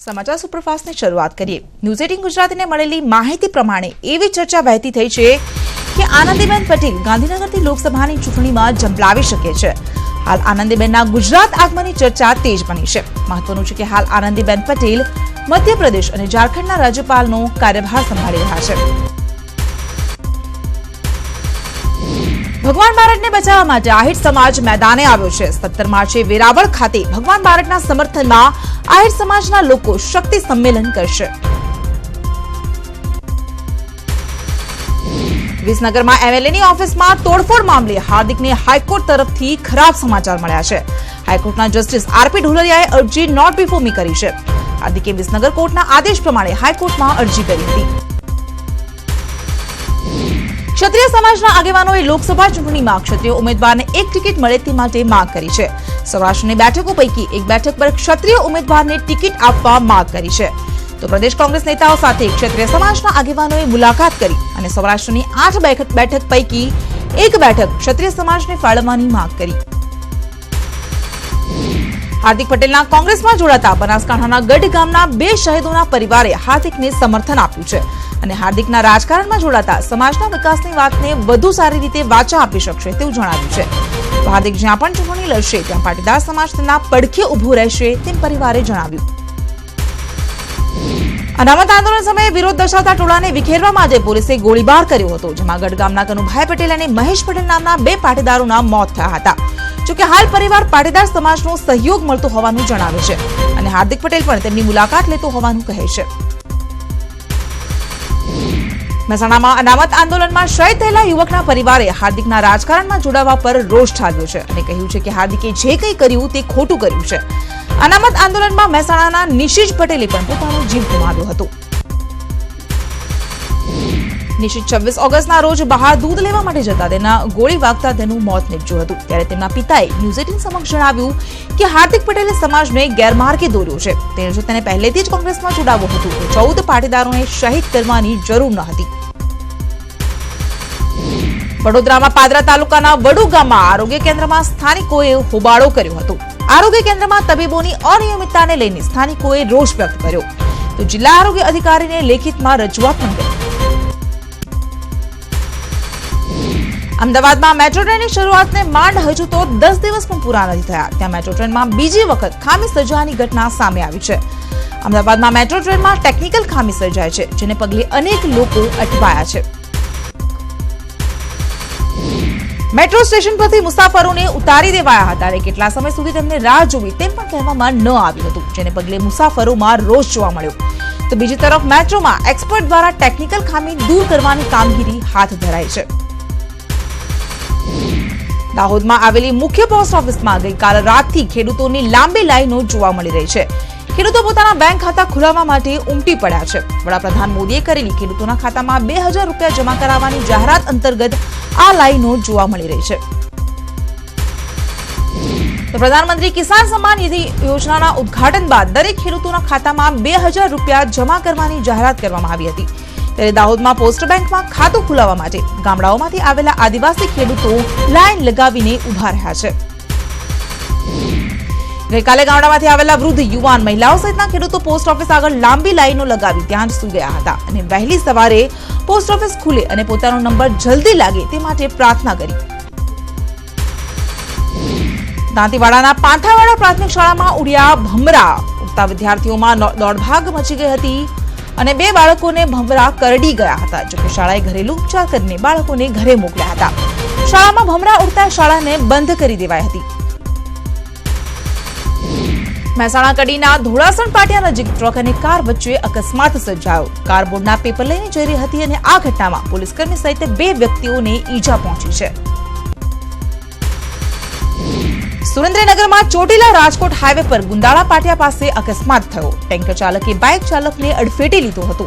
સમાચાર સુપરફાસ્ટની શરૂઆત કરીએ। ન્યૂઝ 18 ગુજરાતીને મળેલી માહિતી પ્રમાણે એવી ચર્ચા વહેતી થઈ છે કે આનંદીબેન પટેલ ગાંધીનગરથી લોકસભાની ચૂંટણીમાં ઝંપલાવી શકે છે। હાલ આનંદીબેનના ગુજરાત આગમનની ચર્ચા તેજ બની છે। મહત્વનું છે કે હાલ આનંદીબેન પટેલ મધ્યપ્રદેશ અને ઝારખંડના રાજ્યપાલનો કાર્યભાર સંભાળી રહ્યા છે। ભગવાન બારડને બચાવવા માટે આહિર સમાજ મેદાને આવ્યો છે। 17 માર્ચે વેરાવળ ખાતે ભગવાન બારડના સમર્થનમાં આહિર સમાજના લોકો શક્તિ સંમેલન કરશે। વિસનગરમાં એમએલએની ઓફિસમાં તોડફોડ મામલે હાર્દિકને હાઈકોર્ટ તરફથી ખરાબ સમાચાર મળ્યા છે। હાઈકોર્ટના જસ્ટિસ આરપી ઢોલરિયાએ અરજી નોટ બિફોર મી કરી છે। હાર્દિકે વિસનગર કોર્ટના આદેશ પ્રમાણે હાઈકોર્ટમાં અરજી કરી હતી। ક્ષત્રિય સમાજના આગેવાનોએ લોકસભા ચૂંટણીમાં ક્ષત્રિય ઉમેદવારને એક ટિકિટ મળે તે માટે માંગ કરી છે। સૌરાષ્ટ્રની બેઠકો પૈકી એક બેઠક પર ક્ષત્રિય ઉમેદવારને ટિકિટ આપવા માંગ કરી છે। તો પ્રદેશ કોંગ્રેસ નેતાઓ સાથે ક્ષત્રિય સમાજના આગેવાનોએ મુલાકાત કરી અને સૌરાષ્ટ્રની 8 બેઠક પૈકી એક બેઠક ક્ષત્રિય સમાજને ફાળવવાની માંગ કરી। હાર્દિક પટેલના કોંગ્રેસમાં જોડાતા બનાસકાંઠાના ગઢ ગામના 2 શહીદોના પરિવારે હાર્દિકને સમર્થન આપ્યું છે અને હાર્દિકના રાજકારણમાં જોડાતા સમાજના વિકાસની વાતને વધુ સારી રીતે વાચા આપી શકશે તેવું જણાવ્યું છે। હાર્દિક જ્યાં પણ ચૂંટણી લડશે ત્યાં પાટીદાર સમાજ તેના પડખે ઉભો રહેશે તેમ પરિવારે જણાવ્યું। અનામત આંદોલન સમયે વિરોધ દર્શાવતા ટોળાને વિખેરવા માટે પોલીસે ગોળીબાર કર્યો હતો, જેમાં ગઢ ગામના કનુભાઈ પટેલ અને મહેશ પટેલ નામના 2 પાટીદારોના મોત થયા હતા। જોકે હાલ પરિવાર પાટીદાર સમાજનો સહયોગ મળતો હોવાનું જણાવે છે અને હાર્દિક પટેલ પણ તેમની મુલાકાત લેતો હોવાનું કહે છે। મહેસાણામાં અનામત આંદોલનમાં શહીદ થયેલા યુવકના પરિવારે હાર્દિકના રાજકારણમાં જોડાવા પર રોષ ઠાલવ્યો છે અને કહ્યું છે કે હાર્દિકે જે કંઈ કર્યું તે ખોટું કર્યું છે। અનામત આંદોલનમાં મહેસાણાના નિશિજ પટેલે પણ પોતાનો જીવ ગુમાવ્યો હતો। નિશિજ 26 ઓગસ્ટના રોજ બહાર દૂધ લેવા માટે જતા તેના ગોળી વાગતા તેનું મોત નીપજ્યું હતું। ત્યારે તેમના પિતાએ ન્યૂઝ 18 સમક્ષ જણાવ્યું કે હાર્દિક પટેલે સમાજને ગેરમાર્ગે દોર્યો છે। જો તેને પહેલેથી જ કોંગ્રેસમાં જોડાવવું હતું તો 14 પાટીદારોને શહીદ કરવાની જરૂર ન હતી। વડોદરામાં પાદરા તાલુકાના વડુ ગામમાં આરોગ્ય કેન્દ્રમાં સ્થાનિકોએ હોબાળો કર્યો હતો। આરોગ્ય કેન્દ્રમાં તબીબોની અનિયમિતતાને લઈને સ્થાનિકોએ રોષ વ્યક્ત કર્યો તો જિલ્લા આરોગ્ય અધિકારીને લેખિતમાં રજૂઆત પણ કરી। અમદાવાદમાં મેટ્રો ટ્રેનની શરૂઆતને માંડ હજુ તો 10 દિવસ પણ પૂરા નથી થયા ત્યાં મેટ્રો ટ્રેનમાં બીજી વખત ખામી સર્જાવાની ઘટના સામે આવી છે। અમદાવાદમાં મેટ્રો ટ્રેનમાં ટેકનિકલ ખામી સર્જાય છે, જેને પગલે અનેક લોકો અટવાયા છે। મેટ્રો સ્ટેશન પરથી મુસાફરોને ઉતારી દેવાયા હતા અને કેટલા સમય સુધી તેમને રાહ જોવી તેમ પણ કહેવામાં ન આવ્યું હતું, જેને પગલે મુસાફરોમાં રોષ જોવા મળ્યો। તો બીજી તરફ મેટ્રોમાં એક્સપર્ટ દ્વારા ટેકનિકલ ખામી દૂર કરવાની કામગીરી હાથ ધરાઈ છે। દાહોદમાં આવેલી મુખ્ય પોસ્ટ ઓફિસમાં ગઈકાલ રાતથી ખેડૂતોની લાંબી લાઈનો જોવા મળી રહી છે। ખેડૂતો પોતાના બેંક ખાતા ખોલાવવા માટે ઉમટી પડ્યા છે। વડાપ્રધાન મોદીએ કરેલી ખેડૂતોના ખાતામાં 2000 રૂપિયા જમા કરાવવાની જાહેરાત અંતર્ગત આ લાઈનો જોવા મળી રહી છે। તો પ્રધાનમંત્રી કિસાન સન્માન નિધિ યોજનાના ઉદ્ઘાટન બાદ દરેક ખેડૂતોના ખાતામાં 2000 રૂપિયા જમા કરવાની જાહેરાત કરવામાં આવી હતી। ત્યારે દાહોદમાં પોસ્ટ બેંકમાં ખાતું ખોલાવવા માટે ગામડાઓમાંથી આવેલા આદિવાસી ખેડૂતો લાઈન લગાવીને ઉભા રહ્યા છે। ગઈકાલે ગામડામાંથી આવેલા વૃદ્ધ, યુવાન, મહિલાઓ સહિતના ખેડૂતો પોસ્ટ ઓફિસ આગળ લાંબી લાઈનો લગાવી ત્યાં જ સૂઈ ગયા હતા અને વહેલી સવારે પોસ્ટ ઓફિસ ખુલે અને પોતાનો નંબર જલ્દી લાગે તે માટે પ્રાર્થના કરી। દાંતીવાડાના પાંથાવાડા પ્રાથમિક શાળામાં ઉડ્યા ભમરા, ઉડતા વિદ્યાર્થીઓમાં દોડભાગ મચી ગઈ હતી અને 2 બાળકોને ભમરા કરડી ગયા હતા। જોકે શાળાએ ઘરેલું ઉપચાર કરીને બાળકોને ઘરે મોકલ્યા હતા। શાળામાં ભમરા ઉડતા શાળાને બંધ કરી દેવાઈ હતી। મહેસાણા કડીના ધોળાસણ પાટિયા નજીક ટ્રક અને કાર વચ્ચે અકસ્માત સર્જાયો। કાર બોર્ડના પેપર લઈને જઈ રહી હતી અને આ ઘટનામાં પોલીસકર્મી સહિત 2 વ્યક્તિઓને ઈજા પહોંચી છે। સુરેન્દ્રનગરમાં ચોટીલા રાજકોટ હાઈવે પર ગુંદાળા પાટિયા પાસે અકસ્માત થયો। ટેન્કર ચાલકે બાઇક ચાલકને અડફેટે લીધો હતો।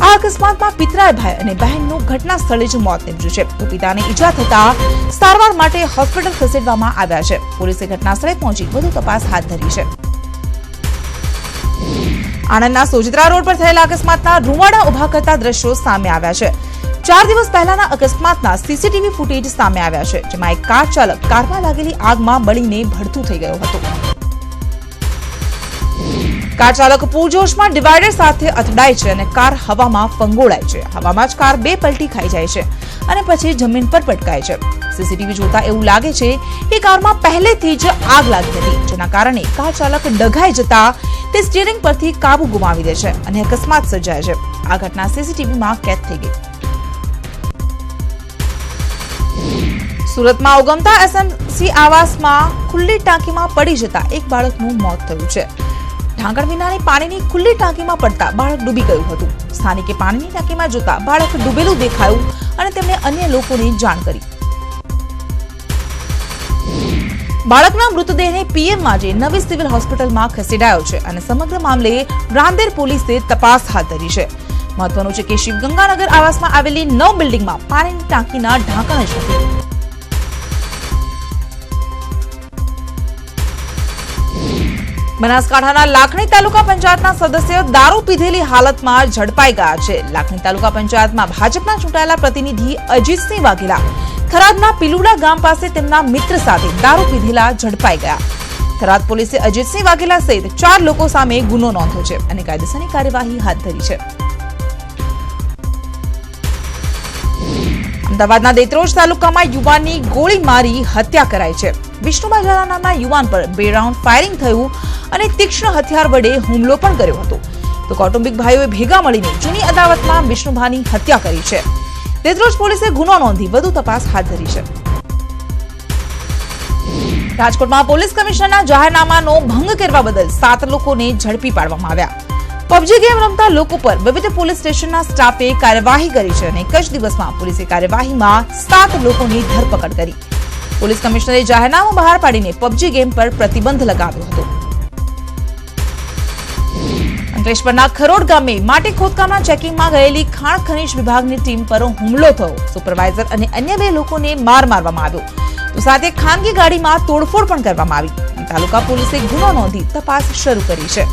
આ અકસ્માતમાં પિતરાઈ ભાઈ અને બહેનનું ઘટના સ્થળે જ મોત નીપજ્યું છે તો પિતાને ઈજા થતા સારવાર માટે હોસ્પિટલ ખસેડવામાં આવ્યા છે। પોલીસે ઘટના સ્થળે પહોંચી વધુ તપાસ હાથ ધરી છે। આણંદના સોજિત્રા રોડ પર થયેલા અકસ્માતના રૂવાડા ઉભા કરતા દ્રશ્યો સામે આવ્યા છે। 4 દિવસ પહેલાના અકસ્માતના સીસીટીવી ફૂટેજ સામે આવ્યા છે, જેમાં એક કાર ચાલક કારમાં લાગેલી આગમાં બળીને ભડથું થઈ ગયો હતો। કાર ચાલક પૂરજોશમાં ડિવાઈડર સાથે અથડાય છે અને કાર હવામાં ફંગોળાય છે. હવામાં જ કાર બે પલટી ખાઈ જાય છે અને પછી જમીન પર પટકાય છે. સીસીટીવી જોતા એવું લાગે છે કે કારમાં પહેલેથી જ આગ લાગી હતી, જેના કારણે કાર ચાલક ડઘાઈ જતા તે સ્ટીયરિંગ પરથી કાબુ ગુમાવી દે છે અને અકસ્માત સર્જાય છે. આ ઘટના સીસીટીવીમાં કેદ થઈ ગઈ. સુરતમાં ઉગમતા એસએમસી આવાસમાં ખુલ્લી ટાંકીમાં પડી જતા એક બાળકનું મોત થયું છે. ઢાંકણ વિનાની પાણીની ખુલ્લી ટાંકીમાં પડતા બાળક ડૂબી ગયું હતું. સ્થાનિકે પાણીની ટાંકીમાં જોતા બાળક ડૂબેલું દેખાયું અને તેમણે અન્ય લોકોને જાણ કરી. બાળકના મૃતદેહને પીએમ માટે નવી સિવિલ હોસ્પિટલમાં ખસેડાયો છે અને સમગ્ર મામલે રાંદેર પોલીસે તપાસ હાથ ધરી છે. મહત્વનું છે કે શિવગંગાનગર આવાસમાં આવેલી 9 બિલ્ડિંગમાં પાણીની ટાંકીના ઢાંકણ જ નથી. બનાસકાંઠાના લાખણી તાલુકા પંચાયતના સદસ્ય દારૂ પીધેલી હાલતમાં ઝડપાઈ ગયા છે. લાખણી તાલુકા પંચાયતમાં ભાજપના ચૂંટાયેલા પ્રતિનિધિ અજીતસિંહ વાઘેલા થરાદના પીલુડા ગામ પાસે તેમના મિત્ર સાથે દારૂ પીધેલા ઝડપાઈ ગયા. થરાદ પોલીસે અજીતસિંહ વાઘેલા સહિત 4 લોકો સામે ગુનો નોંધ્યો છે અને કાયદેસરની કાર્યવાહી હાથ ધરી છે. અમદાવાદના દેત્રોજ તાલુકામાં યુવાનની ગોળી મારી હત્યા કરાઈ છે. વિષ્ણુભા ઝાલા નામના યુવાન પર 2 રાઉન્ડ ફાયરિંગ થયું અને તીક્ષ્ણ હથિયાર વડે હુમલો પણ કર્યો હતો. તો કૌટુંબિક ભાઈઓએ ભેગા મળીને જૂની અદાવતમાં વિષ્ણુભાની હત્યા કરી છે. દેત્રોજ પોલીસે ગુનો નોંધી વધુ તપાસ હાથ ધરી છે. રાજકોટમાં પોલીસ કમિશનરના જાહેરનામાનો ભંગ કરવા બદલ 7 લોકોને ઝડપી પાડવામાં આવ્યા. પબજી ગેમ રમતા લોકો પર વિવિધ પોલીસ સ્ટેશનના સ્ટાફે કાર્યવાહી કરી છે અને એક જ દિવસમાં પોલીસે કાર્યવાહીમાં 7 લોકોની ધરપકડ કરી. પોલીસ કમિશનરે જાહેરનામું બહાર પાડીને પબજી ગેમ પર પ્રતિબંધ લગાવ્યો હતો. અંકલેશ્વરના ખરોડ ગામે માટી ખોદકામના ચેકિંગમાં ગયેલી ખાણ ખનીજ વિભાગની ટીમ પર હુમલો થયો. સુપરવાઇઝર અને અન્ય 2 લોકોને માર મારવામાં આવ્યો. તો સાથે ખાનગી ગાડીમાં તોડફોડ પણ કરવામાં આવી. તાલુકા પોલીસે ગુનો નોંધી તપાસ શરૂ કરી છે.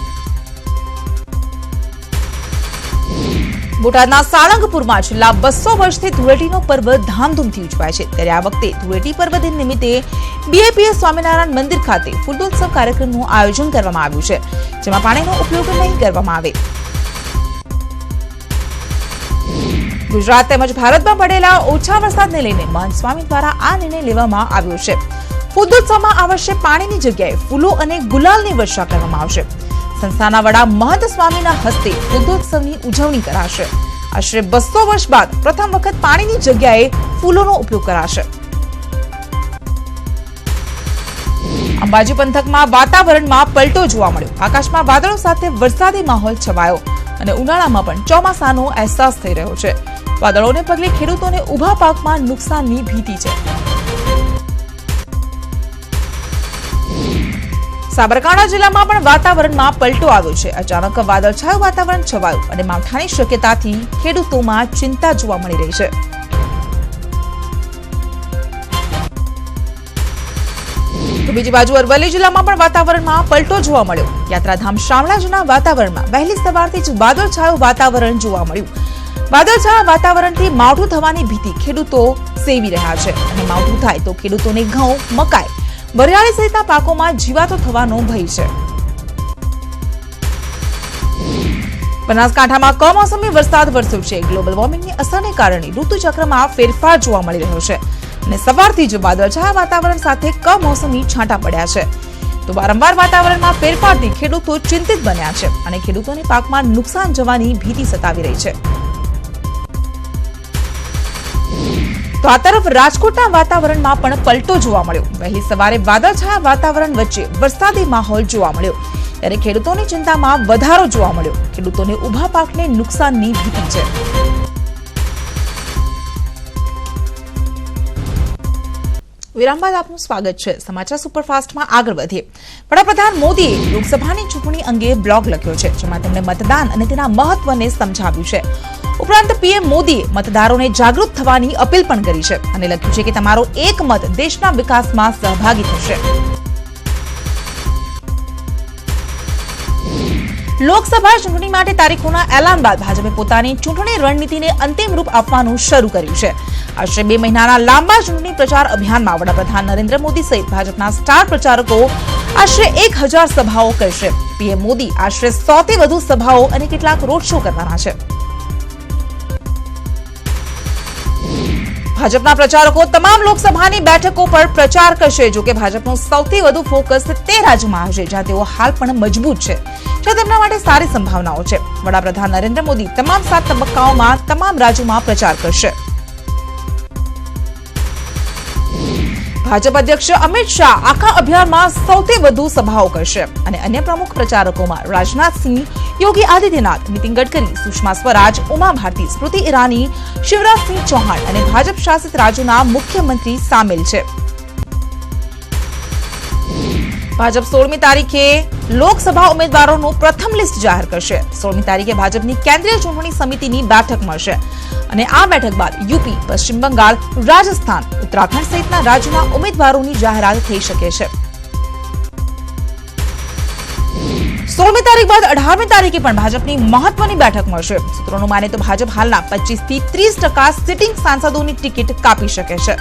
બોટાદના સાળંગપુરમાં છેલ્લા 200 વર્ષથી ધૂળેટીનો પર્વ ધામધૂમથી ઉજવાય છે. ત્યારે આ વખતે ધૂળેટી પર્વ દિન નિમિત્તે બીએપીએસ સ્વામિનારાયણ મંદિર ખાતે ફૂલોત્સવ કાર્યક્રમનું આયોજન કરવામાં આવ્યું છે, જેમાં પાણીનો ઉપયોગ નહીં કરવામાં આવે. ગુજરાત તેમજ ભારતમાં પડેલા ઓછા વરસાદને લઈને મહંત સ્વામી દ્વારા આ નિર્ણય લેવામાં આવ્યો છે. ફૂલોત્સવમાં આ વર્ષે પાણીની જગ્યાએ ફૂલો અને ગુલાલની વર્ષા કરવામાં આવશે. સંસ્થાના વડા મહંત સ્વામીના હસ્તે ફૂલોત્સવની ઉજવણી કરાશે. આશરે 200 વર્ષ બાદ પ્રથમ વખત પાણીની જગ્યાએ ફૂલોનો ઉપયોગ કરાશે. અંબાજી પંથકમાં વાતાવરણમાં પલટો જોવા મળ્યો. આકાશમાં વાદળો સાથે વરસાદી માહોલ છવાયો અને ઉનાળામાં પણ ચોમાસાનો અહેસાસ થઈ રહ્યો છે. વાદળોને પગલે ખેડૂતોને ઊભા પાકમાં નુકસાનની ભીતિ છે. સાબરકાંઠા જિલ્લામાં પણ વાતાવરણમાં પલટો આવ્યો છે. અચાનક વાદળછાયું વાતાવરણ છવાયું અને માવઠાની શક્યતાથી ખેડૂતોમાં ચિંતા જોવા મળી રહી છે. તો બીજી બાજુ અરવલ્લી જિલ્લામાં પણ વાતાવરણમાં પલટો જોવા મળ્યો. યાત્રાધામ શામળાજીના વાતાવરણમાં વહેલી સવારથી જ વાદળછાયું વાતાવરણ જોવા મળ્યું. વાદળછાયા વાતાવરણથી માવઠું થવાની ભીતિ ખેડૂતો સેવી રહ્યા છે અને માવઠું થાય તો ખેડૂતોને ઘઉં, મકાઈ, વરિયાળી સહિતના પાકોમાં જીવાતો થવાનો ભય છે. બનાસકાંઠામાં કમોસમી વરસાદ વરસ્યો છે. ગ્લોબલ વોર્મિંગની અસરને કારણે ઋતુચક્રમાં ફેરફાર જોવા મળી રહ્યો છે અને સવારથી જ વાદળછાયા વાતાવરણ સાથે કમોસમી છાંટા પડ્યા છે. તો વારંવાર વાતાવરણમાં ફેરફારથી ખેડૂતો ચિંતિત બન્યા છે અને ખેડૂતોને પાકમાં નુકસાન જવાની ભીતિ સતાવી રહી છે. તો આ તરફ રાજકોટના વાતાવરણમાં પણ પલટો જોવા મળ્યો. વહેલી સવારે વાદળછાયા વાતાવરણ વચ્ચે વરસાદી માહોલ જોવા મળ્યો ત્યારે ખેડૂતોની ચિંતામાં વધારો જોવા મળ્યો. ખેડૂતોને ઊભા પાકને નુકસાનની ભીતિ છે. વિરામ બાદ આપનું સ્વાગત છે. સમાચાર સુપરફાસ્ટમાં આગળ વધીએ. વડાપ્રધાન મોદીએ લોકસભાની ચૂંટણી અંગે બ્લોગ લખ્યો છે, જેમાં તેમણે મતદાન અને તેના મહત્વને સમજાવ્યું છે. ઉપરાંત પીએમ મોદીએ મતદારોને જાગૃત થવાની અપીલ પણ કરી છે અને લખ્યું છે કે તમારો એક મત દેશના વિકાસમાં સહભાગી થશે. લોકસભા ચૂંટણી માટે તારીખોના એલાન બાદ ભાજપે પોતાની ચૂંટણી રણનીતિને અંતિમ રૂપ આપવાનું શરૂ કર્યું છે. આશરે 2 મહિનાના લાંબા ચૂંટણી પ્રચાર અભિયાનમાં વડાપ્રધાન નરેન્દ્ર મોદી સહિત ભાજપના સ્ટાર પ્રચારકો આશરે 1000 સભાઓ કરશે. પીએમ મોદી આશરે 100 થી વધુ સભાઓ અને કેટલાક રોડ શો કરવાના છે. ભાજપના પ્રચારકો તમામ લોકસભાની બેઠકો પર પ્રચાર કરશે. જો કે ભાજપનું સૌથી વધુ ફોકસ તે રાજ્યોમાં હશે જ્યાં તેઓ હાલ પણ મજબૂત છે, જ્યાં તેમના માટે સારી સંભાવનાઓ છે. વડાપ્રધાન નરેન્દ્ર મોદી તમામ 7 તબક્કાઓમાં તમામ રાજ્યોમાં પ્રચાર કરશે. ભાજપ અધ્યક્ષ અમિત શાહ આખા અભિયાનમાં સૌથી વધુ સભાઓ કરશે અને અન્ય પ્રમુખ પ્રચારકોમાં રાજનાથ સિંહ, યોગી આદિત્યનાથ, નીતિન ગડકરી, સુષ્મા સ્વરાજ, ઉમા ભારતી, સ્મૃતિ ઈરાની, શિવરાજ સિંહ ચૌહાણ અને ભાજપ શાસિત રાજ્યોના મુખ્યમંત્રી સામેલ છે. ભાજપ 16મી તારીખે લોકસભા ઉમેદવારોનું પ્રથમ લિસ્ટ જાહેર કરશે. 16મી તારીખે ભાજપની કેન્દ્રીય ચૂંટણી સમિતિની બેઠક મળશે અને આ બેઠક બાદ યુપી, પશ્ચિમ બંગાળ, રાજસ્થાન, ઉત્તરાખંડ સહિતના રાજ્યોના ઉમેદવારોની જાહેરાત થઈ શકે છે. 16મી તારીખ બાદ 18મી તારીખે પણ ભાજપની મહત્વની બેઠક મળશે. સૂત્રોનું માને તો ભાજપ હાલના 25 થી 30% સિટિંગ સાંસદોની ટિકિટ કાપી શકે છે.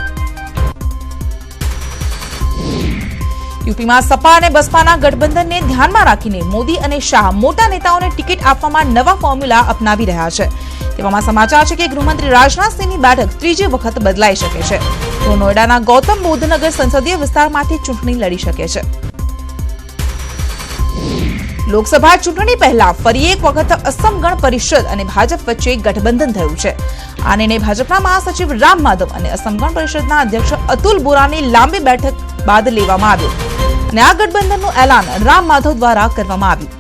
યુપીમાં સપા અને બસપાના ગઠબંધનને ધ્યાનમાં રાખીને મોદી અને શાહ મોટા નેતાઓને ટિકિટ આપવામાં નવા ફોર્મ્યુલા અપનાવી રહ્યા છે. તેવામાં સમાચાર છે કે ગૃહમંત્રી રાજનાથસિંહની બેઠક ત્રીજી વખત બદલાઈ શકે છે. તો નોઈડાના ગૌતમ બુદ્ધનગર સંસદીય વિસ્તારમાંથી ચૂંટણી લડી શકે છે. લોકસભા ચૂંટણી પહેલા ફરી એક વખત અસમ ગણ પરિષદ અને ભાજપ વચ્ચે ગઠબંધન થયું છે. આ નિર્ણય ભાજપના મહાસચિવ રામ માધવ અને અસમ ગણ પરિષદના અધ્યક્ષ અતુલ બોરાની લાંબી બેઠક બાદ લેવામાં આવ્યો અને આ ગઠબંધનનું એલાન રામ માધવ દ્વારા કરવામાં આવ્યું.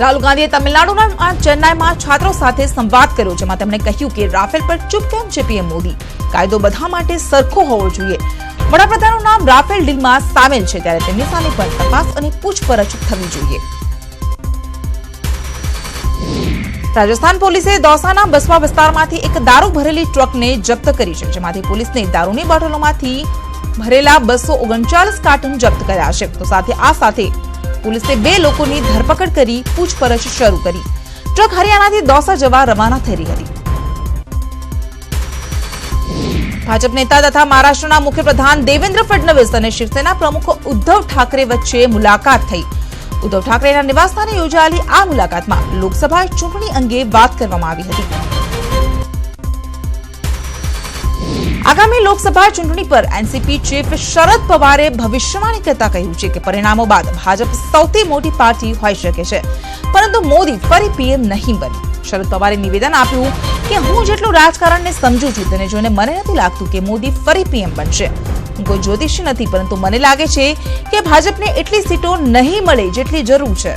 રાહુલ ગાંધીએ તમિલનાડુના ચેન્નાઈમાં છાત્રો સાથે સંવાદ કર્યો, જેમાં તેમણે કહ્યું કે રાફેલ પર ચૂપ કેમ છે પીએમ મોદી? કાયદો બધા માટે સરખો હોવો જોઈએ. વડાપ્રધાનનું નામ રાફેલ ડીલમાં સામેલ છે, ત્યારે તેમની સામે પણ તપાસ અને પૂછપરછ થવી જોઈએ. રાજસ્થાન પોલીસે દૌસાના બસવા વિસ્તારમાંથી એક દારૂ ભરેલી ટ્રકને જપ્ત કરી છે, જેમાંથી પોલીસને દારૂની બોટલોમાંથી ભરેલા 239 કાર્ટન જપ્ત કર્યા છે. તો સાથે પોલીસે 2 લોકોની ધરપકડ કરી પૂછપરછ શરૂ કરી. ટ્રક હરિયાણાથી દૌસા જવા રવાના થઈ રહી હતી. ભાજપ નેતા તથા મહારાષ્ટ્રના મુખ્યપ્રધાન દેવેન્દ્ર ફડણવીસ અને શિવસેના પ્રમુખ ઉદ્ધવ ઠાકરે વચ્ચે મુલાકાત થઈ. ઉદ્ધવ ઠાકરેના નિવાસસ્થાને યોજાયેલી આ મુલાકાતમાં લોકસભા ચૂંટણી અંગે વાત કરવામાં આવી હતી. આગામી લોકસભા ચૂંટણી પર એનસીપી ચીફ શરદ પવારે ભવિષ્યવાણી કરતા કહ્યું છે કે પરિણામો બાદ ભાજપ સૌથી મોટી પાર્ટી હોઈ શકે છે, પરંતુ મોદી ફરી પીએમ નહીં બને. શરદ પવારે નિવેદન આપ્યું કે હું જેટલું રાજકારણને સમજુ છું તેને જોઈને મને નથી લાગતું કે મોદી ફરી પીએમ બનશે. હું કોઈ જ્યોતિષી નથી, પરંતુ મને લાગે છે કે ભાજપને એટલી સીટો નહીં મળે જેટલી જરૂર છે.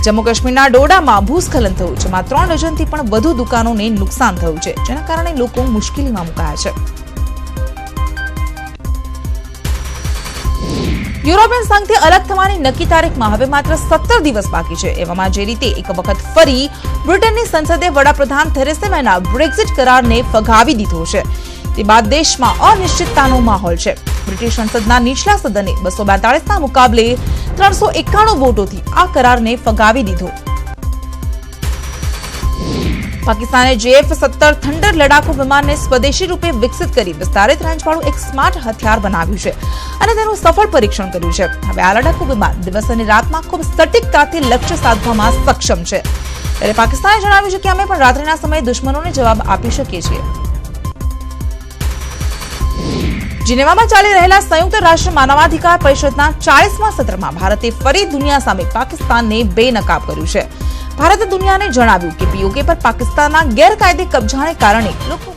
જમ્મુ કાશ્મીરના ડોડામાં ભૂસ્ખલન થયું, જેમાં 3 ડઝનથી પણ વધુ દુકાનોને નુકસાન થયું છે, જેના કારણે લોકો મુશ્કેલીમાં મુકાયા છે. યુરોપિયન સંઘથી અલગ થવાની નક્કી તારીખમાં હવે માત્ર 17 દિવસ બાકી છે. એવામાં જે રીતે એક વખત ફરી બ્રિટનની સંસદે વડાપ્રધાન થેરેસા મેના બ્રેક્ઝિટ કરારને ફગાવી દીધો છે, તે બાદ દેશમાં અનિશ્ચિતતાનો માહોલ છે. બ્રિટિશ સંસદના નીચલા સદને 242ના મુકાબલે 391 વોટોથી આ કરારને ફગાવી દીધો. પાકિસ્તાને JF-17 થંડર લડાકુ વિમાનને સ્વદેશી રૂપે વિકસિત કરી વિસ્તારિત રેન્જવાળું એક સ્માર્ટ હથિયાર બનાવ્યું છે અને તેનું સફળ પરીક્ષણ કર્યું છે. હવે આ લડાકુ વિમાન દિવસ અને રાતમાં ખૂબ સટીકતાથી લક્ષ્ય સાધવામાં સક્ષમ છે. ત્યારે પાકિસ્તાને જણાવ્યું છે કે અમે પણ રાત્રિના સમયે દુશ્મનોને જવાબ આપી શકીએ છીએ. જીનેવામાં ચાલી રહેલા સંયુક્ત રાષ્ટ્ર માનવાધિકાર પરિષદના 40મા સત્રમાં ભારતે ફરી દુનિયા સામે પાકિસ્તાનને બેનકાબ કર્યું છે. ભારતે દુનિયાને જણાવ્યું કે POK પર પાકિસ્તાનના ગેરકાયદે કબજાને કારણે લોકો